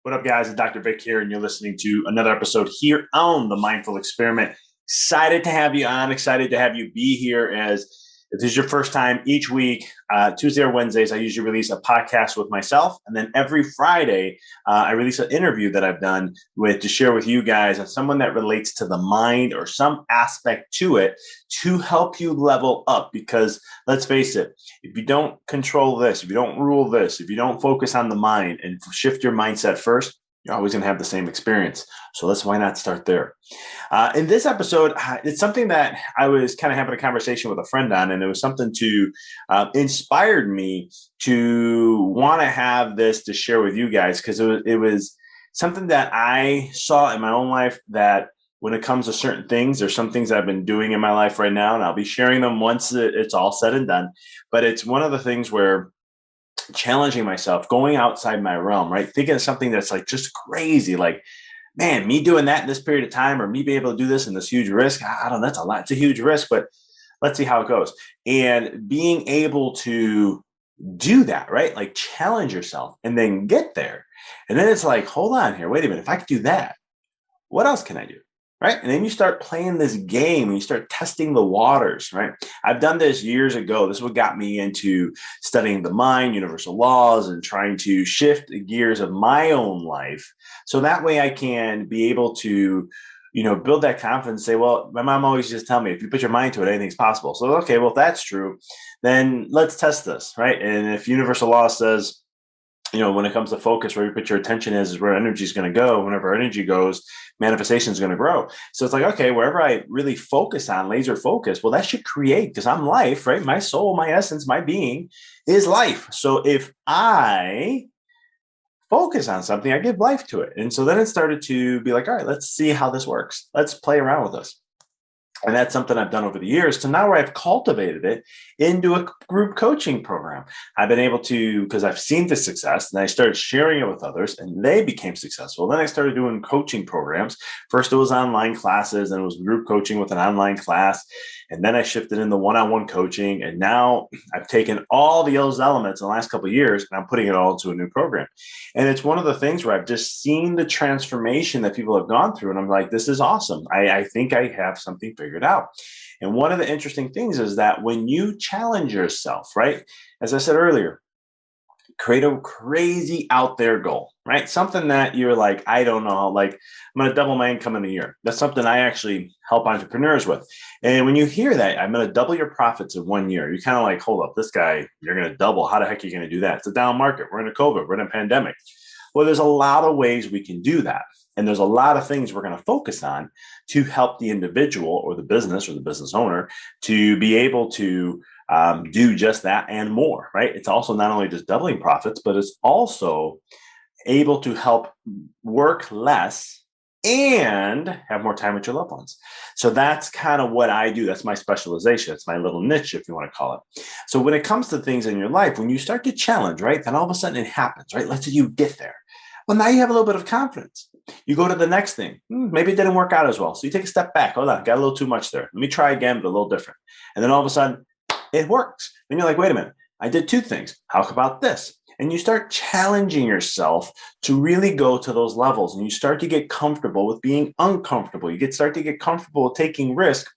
What up, guys? It's Dr. Vic here, and you're listening to another episode here on The Mindful Experiment. Excited to have you on. Excited to have you be here. As if this is your first time, each week, Tuesday or Wednesdays, I usually release a podcast with myself. And then every Friday, I release an interview that I've done to share with you guys on someone that relates to the mind or some aspect to it to help you level up. Because let's face it, if you don't control this, if you don't rule this, if you don't focus on the mind and shift your mindset first, you're always going to have the same experience. So why not start there? In this episode, it's something that I was kind of having a conversation with a friend on, and it was something to inspired me to want to have this to share with you guys, because it was something that I saw in my own life that when it comes to certain things, there's some things I've been doing in my life right now, and I'll be sharing them once it's all said and done. But it's one of the things where challenging myself, going outside my realm, right? Thinking of something that's like just crazy, like, man, me doing that in this period of time, or me being able to do this in this huge risk. I don't know, that's a lot. It's a huge risk, but let's see how it goes. And being able to do that, right? Like challenge yourself and then get there. And then it's like, hold on here, wait a minute. If I could do that, what else can I do? Right. And then you start playing this game and you start testing the waters. Right. I've done this years ago. This is what got me into studying the mind, universal laws, and trying to shift the gears of my own life. So that way I can be able to, build that confidence, say, well, my mom always just tell me, if you put your mind to it, anything's possible. So, okay, well, if that's true, then let's test this. Right. And if universal law says, when it comes to focus, where you put your attention is where energy is going to go. Whenever energy goes, manifestation is going to grow. So it's like, okay, wherever I really focus on, laser focus, well, that should create, because I'm life, right? My soul, my essence, my being is life. So if I focus on something, I give life to it. And so then it started to be like, all right, let's see how this works. Let's play around with this. And that's something I've done over the years to now where I've cultivated it into a group coaching program. I've been able to, because I've seen the success, and I started sharing it with others and they became successful. Then I started doing coaching programs. First, it was online classes, and it was group coaching with an online class. And then I shifted into one-on-one coaching. And now I've taken all those elements in the last couple of years and I'm putting it all into a new program. And it's one of the things where I've just seen the transformation that people have gone through. And I'm like, this is awesome. I think I have something figured out. And one of the interesting things is that when you challenge yourself, right, as I said earlier, create a crazy out there goal, right? Something that you're like, I don't know, like I'm going to double my income in a year. That's something I actually help entrepreneurs with. And when you hear that, I'm going to double your profits in 1 year, you're kind of like, hold up, this guy, you're going to double. How the heck are you going to do that? It's a down market. We're in a COVID. We're in a pandemic. Well, there's a lot of ways we can do that. And there's a lot of things we're going to focus on to help the individual or the business owner to be able to do just that and more, right? It's also not only just doubling profits, but it's also able to help work less and have more time with your loved ones. So that's kind of what I do. That's my specialization. It's my little niche, if you want to call it. So when it comes to things in your life, when you start to challenge, right, then all of a sudden it happens, right? Let's say you get there. Well, now you have a little bit of confidence. You go to the next thing. Maybe it didn't work out as well. So you take a step back. Hold on, got a little too much there. Let me try again, but a little different. And then all of a sudden, it works. Then you're like, wait a minute, I did two things. How about this? And you start challenging yourself to really go to those levels. And you start to get comfortable with being uncomfortable. You start to get comfortable with taking risk,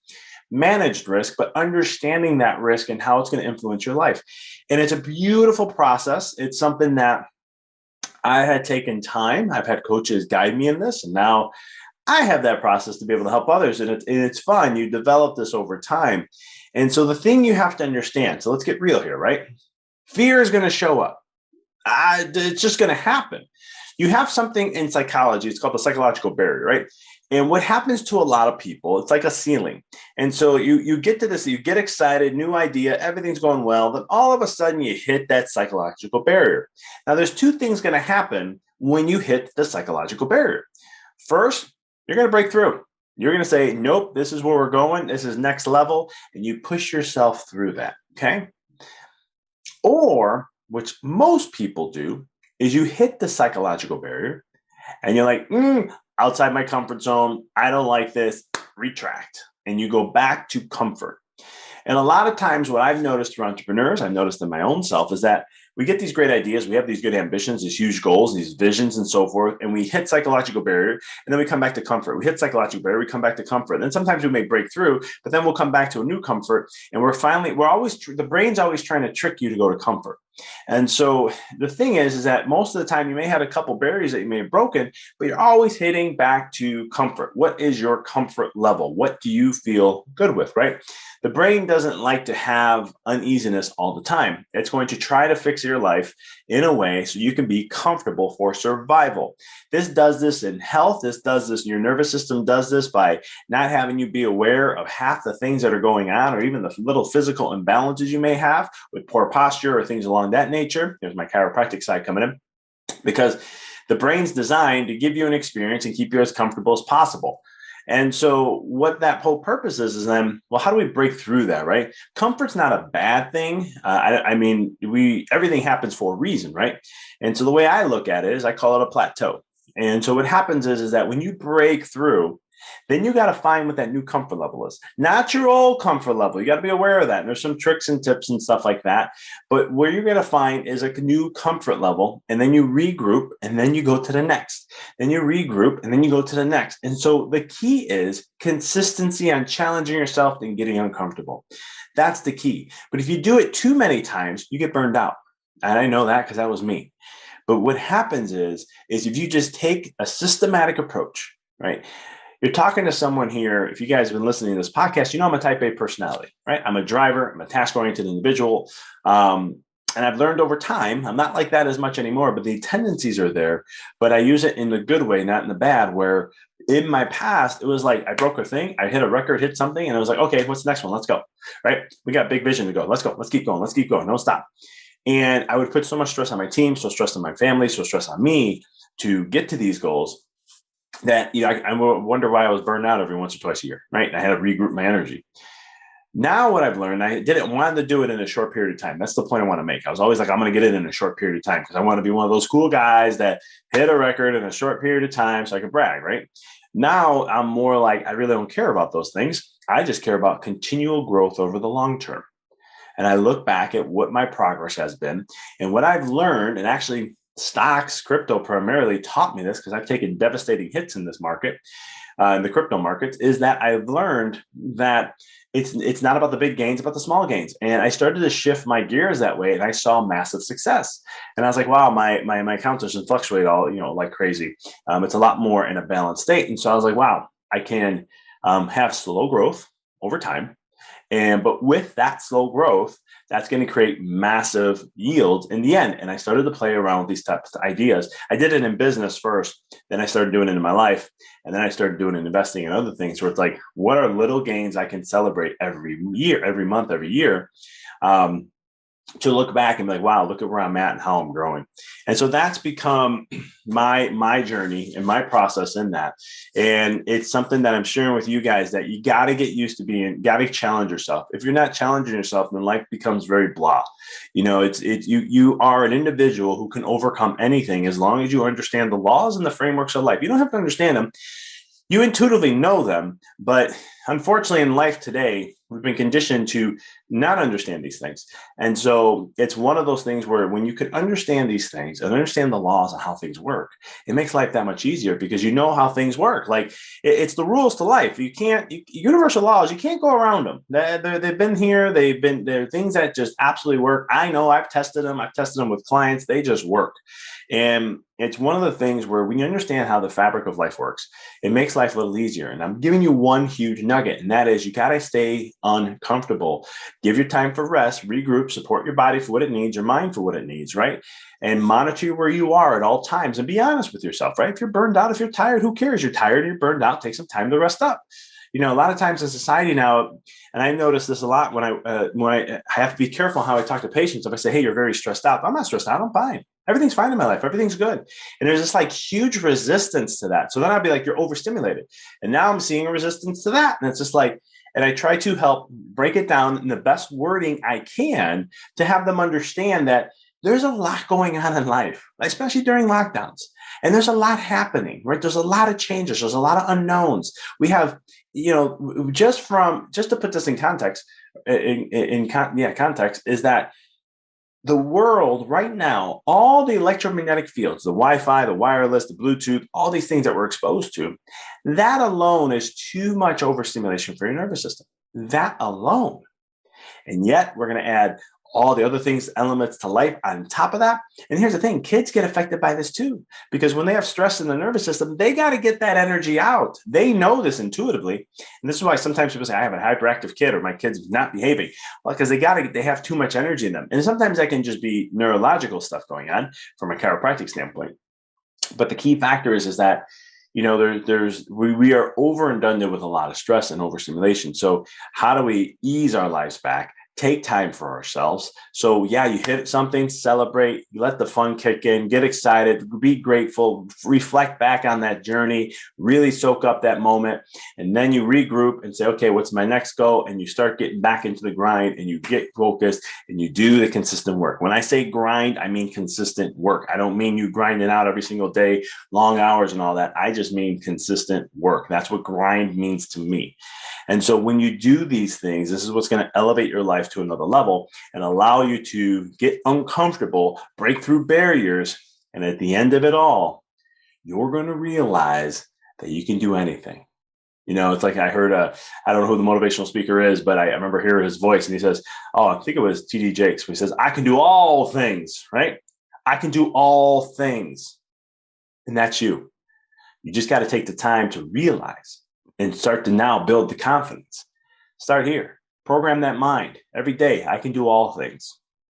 managed risk, but understanding that risk and how it's going to influence your life. And it's a beautiful process. It's something that I had taken time. I've had coaches guide me in this, and now I have that process to be able to help others. And it's fun. You develop this over time. And so the thing you have to understand, so let's get real here, right? Fear is going to show up. It's just going to happen. You have something in psychology. It's called the psychological barrier, right? And what happens to a lot of people, it's like a ceiling. And so you get to this, you get excited, new idea, everything's going well. Then all of a sudden you hit that psychological barrier. Now there's two things going to happen when you hit the psychological barrier. First, you're going to break through. You're going to say, nope, this is where we're going. This is next level. And you push yourself through that. Okay. Or, which most people do, is you hit the psychological barrier and you're like, outside my comfort zone. I don't like this. Retract. And you go back to comfort. And a lot of times what I've noticed through entrepreneurs, I've noticed in my own self, is that we get these great ideas, we have these good ambitions, these huge goals, these visions and so forth, and we hit psychological barrier, and then we come back to comfort. We hit psychological barrier, we come back to comfort. And then sometimes we may break through, but then we'll come back to a new comfort, and the brain's always trying to trick you to go to comfort. And so the thing is that most of the time you may have a couple barriers that you may have broken, but you're always hitting back to comfort. What is your comfort level? What do you feel good with, right? The brain doesn't like to have uneasiness all the time. It's going to try to fix your life in a way so you can be comfortable for survival. This does this in health. This does this, your nervous system does this by not having you be aware of half the things that are going on, or even the little physical imbalances you may have with poor posture or things along that nature. There's my chiropractic side coming in, because the brain's designed to give you an experience and keep you as comfortable as possible. And so what that whole purpose is then, well, how do we break through that, right? Comfort's not a bad thing. Everything happens for a reason, right? And so the way I look at it is I call it a plateau. And so what happens is that when you break through, then you got to find what that new comfort level is. Not your old comfort level. You got to be aware of that. And there's some tricks and tips and stuff like that. But where you're going to find is a new comfort level, and then you regroup, and then you go to the next. Then you regroup, and then you go to the next. And so the key is consistency on challenging yourself and getting uncomfortable. That's the key. But if you do it too many times, you get burned out. And I know that because that was me. But what happens is if you just take a systematic approach, right? You're talking to someone here. If you guys have been listening to this podcast, you know I'm a type A personality, right? I'm a driver. I'm a task-oriented individual. And I've learned over time, I'm not like that as much anymore, but the tendencies are there. But I use it in the good way, not in the bad, where in my past, it was like I broke a thing. I hit a record, hit something, and I was like, okay, what's the next one? Let's go, right? We got big vision to go. Let's go. Let's keep going. Let's keep going. Don't stop. And I would put so much stress on my team, so stress on my family, so stress on me to get to these goals, that I wonder why I was burned out every once or twice a year, right? And I had to regroup my energy. Now what I've learned, I didn't want to do it in a short period of time. That's the point I want to make. I was always like, I'm going to get it in a short period of time because I want to be one of those cool guys that hit a record in a short period of time so I can brag, right? Now I'm more like, I really don't care about those things. I just care about continual growth over the long term. And I look back at what my progress has been and what I've learned, and actually stocks, crypto primarily taught me this because I've taken devastating hits in this market, in the crypto markets, is that I've learned that it's not about the big gains, about the small gains. And I started to shift my gears that way, and I saw massive success. And I was like, wow, my account doesn't fluctuate all, like crazy. It's a lot more in a balanced state. And so I was like, wow, I can have slow growth over time. But with that slow growth, that's going to create massive yields in the end. And I started to play around with these types of ideas. I did it in business first, then I started doing it in my life. And then I started doing it, investing in other things where it's like, what are little gains I can celebrate every year, every month, every year? To look back and be like, wow, look at where I'm at and how I'm growing. And so that's become my journey and my process in that. And it's something that I'm sharing with you guys that you got to get used to being, got to challenge yourself. If you're not challenging yourself, then life becomes very blah. You are an individual who can overcome anything as long as you understand the laws and the frameworks of life. You don't have to understand them. You intuitively know them, but unfortunately in life today, we've been conditioned to not understand these things. And so it's one of those things where when you can understand these things and understand the laws and how things work, it makes life that much easier because you know how things work. Like it's the rules to life. Universal laws, you can't go around them. They've been here. They're things that just absolutely work. I know I've tested them. I've tested them with clients. They just work. And it's one of the things where when you understand how the fabric of life works, it makes life a little easier. And I'm giving you one huge nugget, and that is you got to stay uncomfortable. Give your time for rest, regroup, support your body for what it needs, your mind for what it needs, right? And monitor where you are at all times and be honest with yourself, right? If you're burned out, if you're tired, who cares? You're tired, you're burned out, take some time to rest up. A lot of times in society now, and I notice this a lot when I have to be careful how I talk to patients. If I say, hey, you're very stressed out, I'm not stressed out, I'm fine. Everything's fine in my life. Everything's good. And there's this like huge resistance to that. So then I'd be like, you're overstimulated. And now I'm seeing a resistance to that. And it's just like, and I try to help break it down in the best wording I can to have them understand that there's a lot going on in life, especially during lockdowns. And there's a lot happening, right? There's a lot of changes. There's a lot of unknowns. We have, just to put this in context, context is that the world right now, all the electromagnetic fields, the Wi-Fi, the wireless, the Bluetooth, all these things that we're exposed to, that alone is too much overstimulation for your nervous system. That alone. And yet we're going to add all the other things, elements to life on top of that. And here's the thing, kids get affected by this too, because when they have stress in the nervous system, they got to get that energy out. They know this intuitively. And this is why sometimes people say, I have a hyperactive kid or my kid's not behaving. Well, because they have too much energy in them. And sometimes that can just be neurological stuff going on from a chiropractic standpoint. But the key factor is that we are over and done with a lot of stress and overstimulation. So how do we ease our lives back? Take time for ourselves. So yeah, you hit something, celebrate, let the fun kick in, get excited, be grateful, reflect back on that journey, really soak up that moment. And then you regroup and say, okay, what's my next goal? And you start getting back into the grind and you get focused and you do the consistent work. When I say grind, I mean consistent work. I don't mean you grinding out every single day, long hours and all that. I just mean consistent work. That's what grind means to me. And so when you do these things, this is what's going to elevate your life to another level and allow you to get uncomfortable, break through barriers. And at the end of it all, you're going to realize that you can do anything. It's like I heard, I don't know who the motivational speaker is, but I remember hearing his voice and he says, I think it was TD Jakes. He says, I can do all things, right? I can do all things. And that's you. You just got to take the time to realize and start to now build the confidence. Start here. Program that mind every day. I can do all things,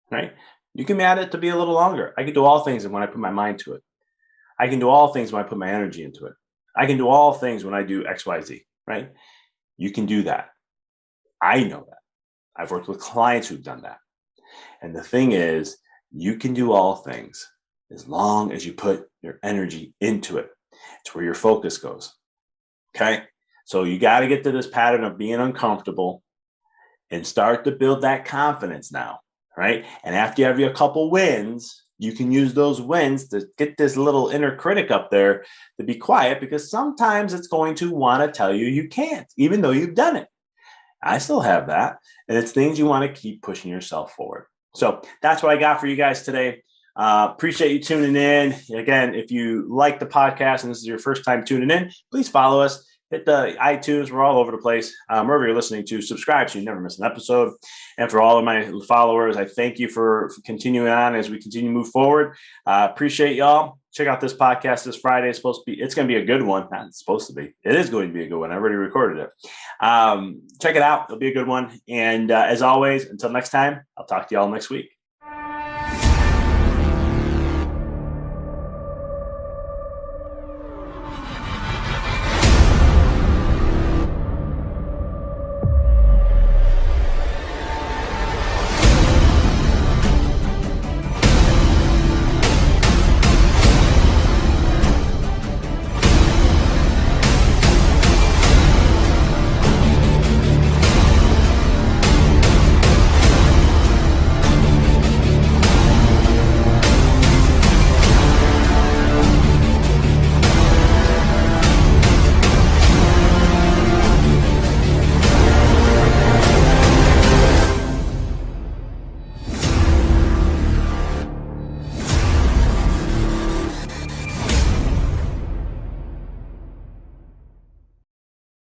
right? You can add it to be a little longer. I can do all things when I put my mind to it. I can do all things when I put my energy into it. I can do all things when I do X, Y, Z, right? You can do that. I know that. I've worked with clients who've done that. And the thing is, you can do all things as long as you put your energy into it. It's where your focus goes. Okay? So you got to get to this pattern of being uncomfortable and start to build that confidence now, right? And after you have your couple wins, you can use those wins to get this little inner critic up there to be quiet, because sometimes it's going to want to tell you you can't, even though you've done it. I still have that. And it's things you want to keep pushing yourself forward. So that's what I got for you guys today. Appreciate you tuning in. Again, if you like the podcast and this is your first time tuning in, please follow us. Hit the iTunes. We're all over the place. Wherever you're listening to, subscribe so you never miss an episode. And for all of my followers, I thank you for continuing on as we continue to move forward. Appreciate y'all. Check out this podcast this Friday. It's going to be a good one. Not it's supposed to be. It is going to be a good one. I already recorded it. Check it out. It'll be a good one. And as always, until next time, I'll talk to y'all next week.